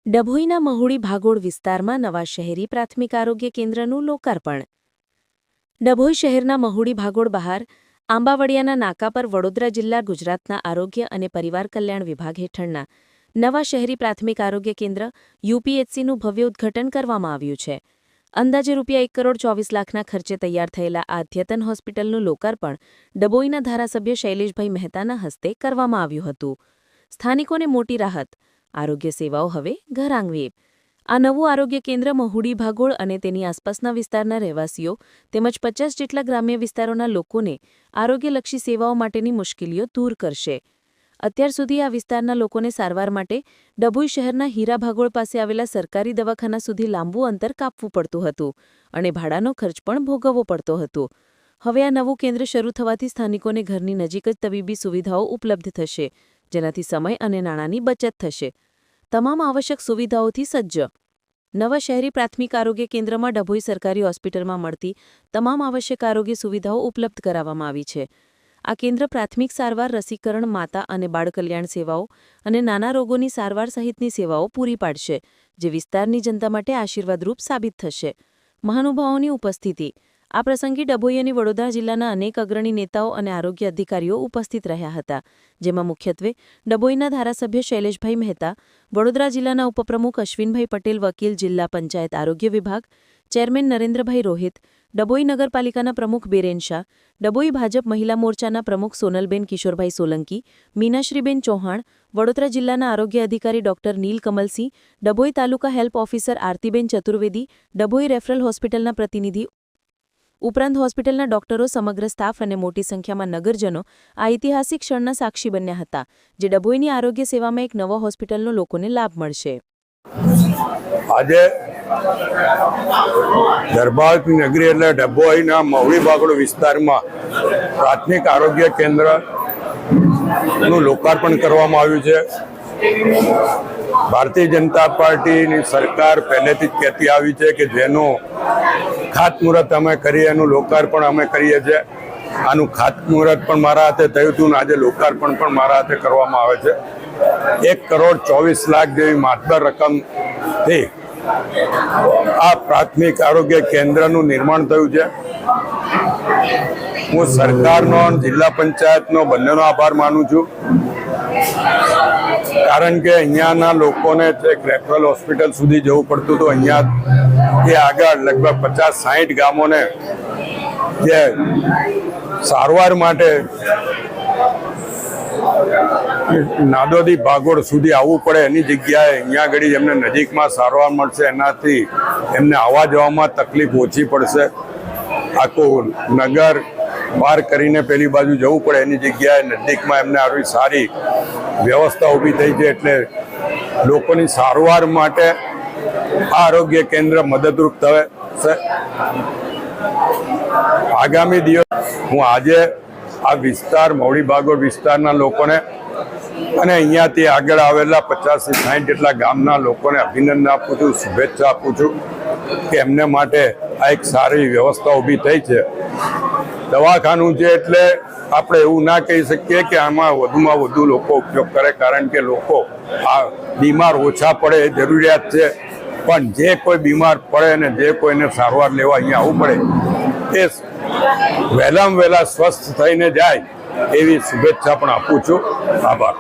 ડભોઈના મહુડી ભાગોળ વિસ્તારમાં નવા શહેરી પ્રાથમિક આરોગ્ય કેન્દ્રનું લોકાર્પણ। ડભોઈ શહેરના મહુડી ભાગોળ બહાર આંબાવડિયાના નાકા પર વડોદરા જિલ્લા ગુજરાતના આરોગ્ય અને પરિવાર કલ્યાણ વિભાગ હેઠળના નવા શહેરી પ્રાથમિક આરોગ્ય કેન્દ્ર યુપીએચસીનું ભવ્ય ઉદ્ઘાટન કરવામાં આવ્યું છે। અંદાજે રૂપિયા 1,24,00,000ના ખર્ચે તૈયાર થયેલા આ અદ્યતન હોસ્પિટલનું લોકાર્પણ ડભોઈના ધારાસભ્ય શૈલેષભાઈ મહેતાના હસ્તે કરવામાં આવ્યું હતું। સ્થાનિકોને મોટી રાહત, આરોગ્ય સેવાઓ હવે ઘર આંગણે। આ નવું આરોગ્ય કેન્દ્ર મહુડી ભાગોળ અને તેની આસપાસના વિસ્તારના રહેવાસીઓ તેમજ 50 જેટલા ગ્રામ્ય વિસ્તારોના લોકોને આરોગ્યલક્ષી સેવાઓ માટેની મુશ્કેલીઓ દૂર કરશે। અત્યાર સુધી આ વિસ્તારના લોકોને સારવાર માટે ડભોઈ શહેરના હીરા ભાગોળ પાસે આવેલા સરકારી દવાખાના સુધી લાંબુ અંતર કાપવું પડતું હતું અને ભાડાનો ખર્ચ પણ ભોગવવો પડતો હતો। હવે આ નવું કેન્દ્ર શરૂ થવાથી સ્થાનિકોને ઘરની નજીક જ તબીબી સુવિધાઓ ઉપલબ્ધ થશે, જેનાથી સમય અને નાણાંની બચત થશે। તમામ આવશ્યક સુવિધાઓથી સજ્જ નવા શહેરી પ્રાથમિક આરોગ્ય કેન્દ્રમાં ડભોઈ સરકારી હોસ્પિટલમાં મળતી તમામ આવશ્યક આરોગ્ય સુવિધાઓ ઉપલબ્ધ કરાવવામાં આવી છે। આ કેન્દ્ર પ્રાથમિક સારવાર, રસીકરણ, માતા અને બાળ કલ્યાણ સેવાઓ અને નાના રોગોની સારવાર સહિતની સેવાઓ પૂરી પાડશે, જે વિસ્તારની જનતા માટે આશીર્વાદરૂપ સાબિત થશે। મહાનુભાવોની ઉપસ્થિતિ। આ પ્રસંગે ડભોઈ અને વડોદરા જિલ્લાના અનેક અગ્રણી નેતાઓ અને આરોગ્ય અધિકારીઓ ઉપસ્થિત રહ્યા હતા, જેમાં મુખ્યત્વે ડભોઈના ધારાસભ્ય શૈલેષભાઈ મહેતા, વડોદરા જિલ્લાના ઉપપ્રમુખ અશ્વિનભાઈ પટેલ, વકીલ, જિલ્લા પંચાયત આરોગ્ય વિભાગ, ચેરમેન નરેન્દ્રભાઈ રોહિત, ડભોઈ નગરપાલિકાના પ્રમુખ બિરેન શાહ, ડભોઈ ભાજપ મહિલા મોરચાના પ્રમુખ સોનલબેન કિશોરભાઈ સોલંકી, મીનાશ્રીબેન ચૌહાણ, વડોદરા જિલ્લાના આરોગ્ય અધિકારી ડોક્ટર નીલકમલસિંહ, ડભોઈ તાલુકા હેલ્પ ઓફિસર આરતીબેન ચતુર્વેદી, ડભોઈ રેફરલ હોસ્પિટલના પ્રતિનિધિ ઉપરાંત હોસ્પિટલના ડોક્ટરો, સમગ્ર સ્ટાફ અને મોટી સંખ્યામાં નગરજનો આ ઐતિહાસિક ક્ષણના સાક્ષી બન્યા હતા, જે ડભોઈની આરોગ્ય સેવામાં એક નવા હોસ્પિટલનો લોકોને લાભ મળશે। આજે દરબારની નગરી એટલે ડભોઈના મહુડી ભાગોળ વિસ્તારમાં પ્રાથમિક આરોગ્ય કેન્દ્રનું લોકાર્પણ કરવામાં આવ્યું છે। ભારતીય જનતા પાર્ટીની સરકાર પહેલેથી જ કહેતી આવી છે કે જેનું ખાતમુહૂર્ત અમે કરીએ એનું લોકાર્પણ અમે કરીએ છીએ। આનું ખાતમુહૂર્ત પણ મારા હાથે થયું હતું અને આજે લોકાર્પણ પણ મારા હાથે કરવામાં આવે છે। 1,24,00,000 જેવી માતબર રકમથી આ પ્રાથમિક આરોગ્ય કેન્દ્રનું નિર્માણ થયું છે। હું સરકારનો, જિલ્લા પંચાયતનો બંનેનો આભાર માનું છું, કારણ કે અહીંયાના લોકોને રેફરલ હોસ્પિટલ સુધી જવું પડતું હતું। અહીંયાથી આગળ લગભગ 50-60 ગામોને જે સારવાર માટે નાદોદી ભાગોળ સુધી આવવું પડે એની જગ્યાએ અહીંયા આગળ એમને નજીકમાં સારવાર મળશે, એનાથી એમને આવવા જવામાં તકલીફ ઓછી પડશે। આખું નગર પાર કરીને પેલી બાજુ જવું પડે એની જગ્યાએ નજીકમાં એમને આવી સારી વ્યવસ્થા ઊભી થઈ છે, એટલે લોકોની સારવાર માટે આરોગ્ય કેન્દ્ર મદદરૂપ થશે। આગામી દિવસ હું આજે આ વિસ્તાર મહુડી ભાગોળ વિસ્તારના લોકોને અને અહીંયાથી આગળ આવેલા 50-60 જેટલા ગામના લોકોને અભિનંદન આપું છું, શુભેચ્છા આપું છું કે એમને માટે આ એક સારી વ્યવસ્થા ઊભી થઈ છે। દવાખાનું છે એટલે આપણે એવું ના કહી શકીએ કે આમાં વધુમાં વધુ લોકો ઉપયોગ કરે, કારણ કે લોકો આ બીમાર ઓછા પડે એ જરૂરિયાત છે, પણ જે કોઈ બીમાર પડે અને જે કોઈને સારવાર લેવા અહીંયા આવવું પડે એ વહેલામાં વહેલા સ્વસ્થ થઈને જાય એવી શુભેચ્છા પણ આપું છું। આભાર।